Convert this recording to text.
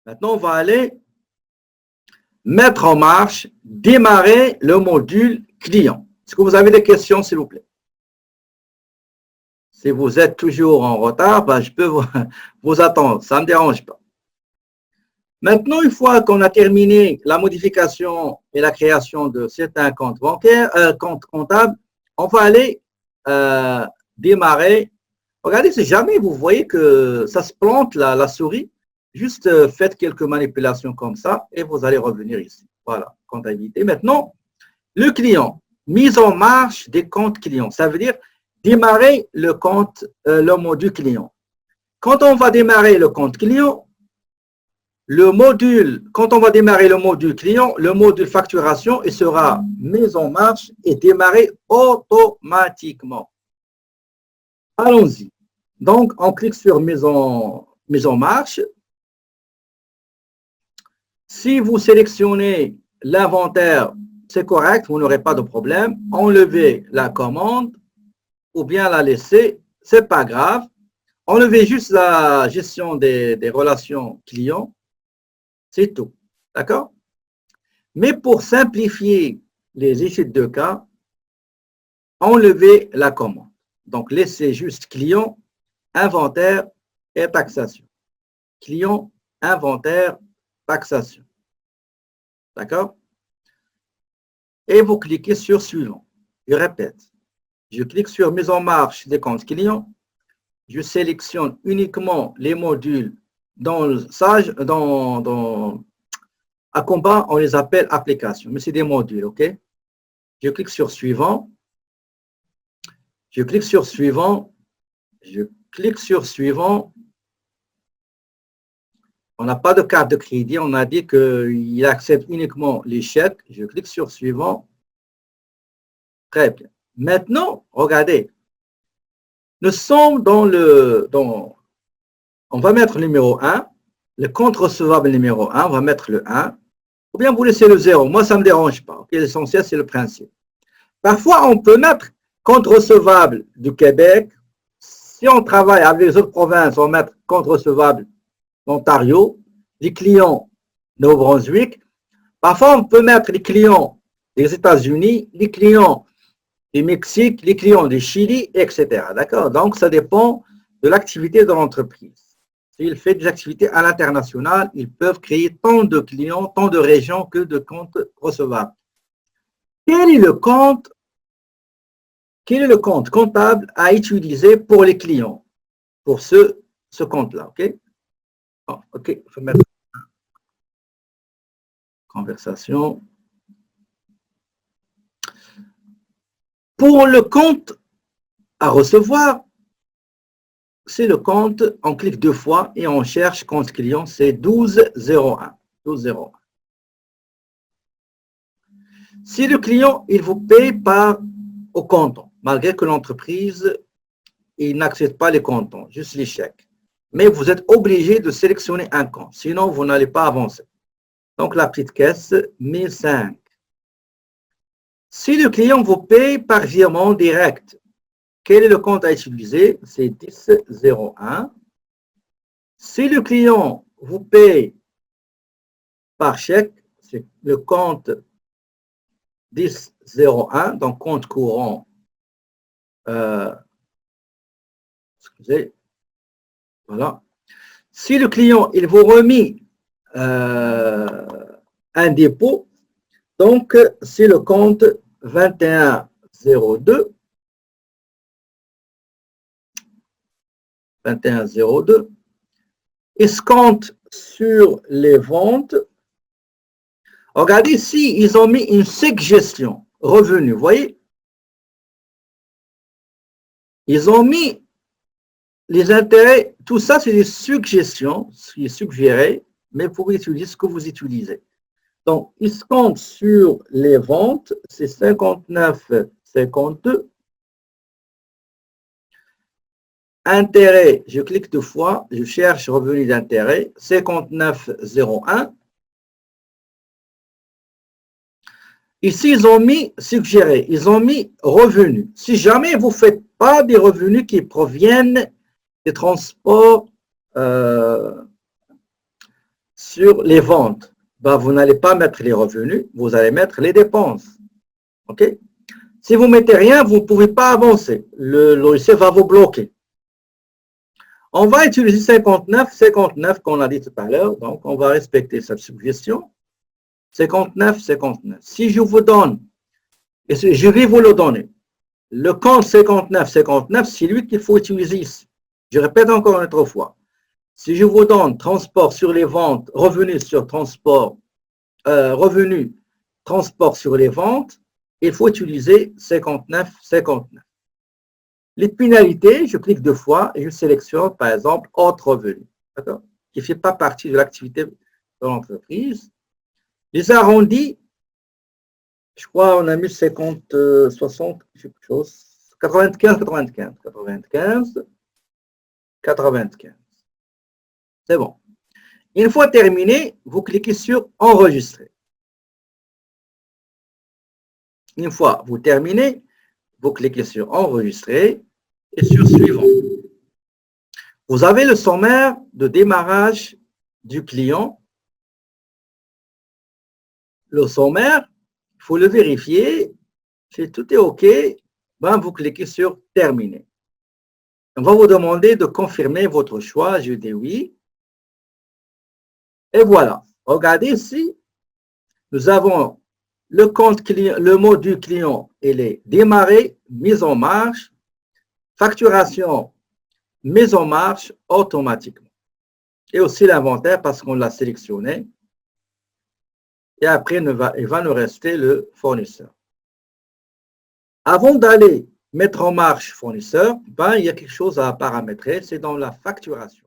Maintenant, on va aller mettre en marche, démarrer le module client. Est-ce que vous avez des questions, s'il vous plaît? Si vous êtes toujours en retard, ben, je peux vous attendre, ça ne me dérange pas. Maintenant, une fois qu'on a terminé la modification et la création de certains comptes bancaires, comptes comptables, on va aller démarrer. Regardez, si jamais vous voyez que ça se plante la souris, juste faites quelques manipulations comme ça et vous allez revenir ici. Voilà, comptabilité. Maintenant, le client, mise en marche des comptes clients. Ça veut dire démarrer le compte, le module client. Quand on va démarrer le compte client, quand on va démarrer le module client, le module facturation, il sera mis en marche et démarré automatiquement. Allons-y. Donc, on clique sur mise en marche. Si vous sélectionnez l'inventaire, c'est correct, vous n'aurez pas de problème. Enlevez la commande ou bien la laisser, c'est pas grave. Enlevez juste la gestion des relations clients. C'est tout. D'accord? Mais pour simplifier les études de cas, enlevez la commande. Donc, laissez juste client, inventaire et taxation. Client, inventaire, taxation. D'accord? Et vous cliquez sur suivant. Je répète. Je clique sur mise en marche des comptes clients. Je sélectionne uniquement les modules à combat, on les appelle applications, mais c'est des modules, ok? Je clique sur suivant. Je clique sur suivant. Je clique sur suivant. On n'a pas de carte de crédit. On a dit qu'il accepte uniquement les chèques. Je clique sur suivant. Très bien. Maintenant, regardez. Nous sommes on va mettre le numéro 1. Le compte recevable numéro 1, on va mettre le 1. Ou bien vous laissez le 0. Moi, ça ne me dérange pas. Okay? L'essentiel, c'est le principe. Parfois, on peut mettre compte recevable du Québec. Si on travaille avec les autres provinces, on va mettre compte recevable d'Ontario, les clients de Nouveau-Brunswick. Parfois, on peut mettre les clients des États-Unis, les clients du Mexique, les clients du Chili, etc. D'accord? Donc, ça dépend de l'activité de l'entreprise. S'il fait des activités à l'international, ils peuvent créer tant de clients, tant de régions que de comptes recevables. Quel est le compte comptable à utiliser pour les clients, pour ce compte-là, ok? Oh, ok, il faut mettre conversation. Pour le compte à recevoir, c'est le compte, on clique 2 fois et on cherche compte client, c'est 1201. 1201. Si le client, il vous paye au comptant, malgré que l'entreprise, il n'accepte pas les comptants, juste les chèques. Mais vous êtes obligé de sélectionner un compte, sinon vous n'allez pas avancer. Donc la petite caisse, 1005. Si le client vous paye par virement direct, quel est le compte à utiliser? C'est 1001. Si le client vous paye par chèque, c'est le compte 1001, donc compte courant. Excusez. Voilà. Si le client il vous remet un dépôt, donc c'est le compte 2102. 2102. Escompte sur les ventes. Regardez ici, ils ont mis une suggestion revenu. Vous voyez? Ils ont mis les intérêts. Tout ça, c'est des suggestions, ce qui est suggéré, mais vous pouvez utiliser ce que vous utilisez. Donc, escompte sur les ventes, c'est 59,52. Intérêt, je clique 2 fois, je cherche revenu d'intérêt, 59,01. Ici, ils ont mis suggéré, ils ont mis revenu. Si jamais vous ne faites pas des revenus qui proviennent des transports, sur les ventes, ben, vous n'allez pas mettre les revenus, vous allez mettre les dépenses. OK? Si vous ne mettez rien, vous ne pouvez pas avancer. Le logiciel va vous bloquer. On va utiliser 59 qu'on a dit tout à l'heure. Donc, on va respecter cette suggestion. 59. Si je vous donne, et je vais vous le donner, le compte 59, c'est lui qu'il faut utiliser ici. Je répète encore une autre fois. Si je vous donne transport sur les ventes, revenus sur transport, revenus, transport sur les ventes, il faut utiliser 59. Les pénalités, je clique 2 fois et je sélectionne par exemple autre revenu, d'accord, qui ne fait pas partie de l'activité de l'entreprise. Les arrondis, je crois on a mis 50, 60, quelque chose, 95. C'est bon. Une fois terminé, vous cliquez sur enregistrer. Une fois vous terminez, vous cliquez sur enregistrer et sur suivant. Vous avez le sommaire de démarrage du client. Le sommaire, il faut le vérifier. Si tout est OK, ben vous cliquez sur terminer. On va vous demander de confirmer votre choix. Je dis oui. Et voilà. Regardez ici, nous avons le compte client, le module client, il est démarré, mise en marche, facturation, mise en marche automatiquement. Et aussi l'inventaire parce qu'on l'a sélectionné. Et après, il va nous rester le fournisseur. Avant d'aller mettre en marche fournisseur, ben, il y a quelque chose à paramétrer, c'est dans la facturation.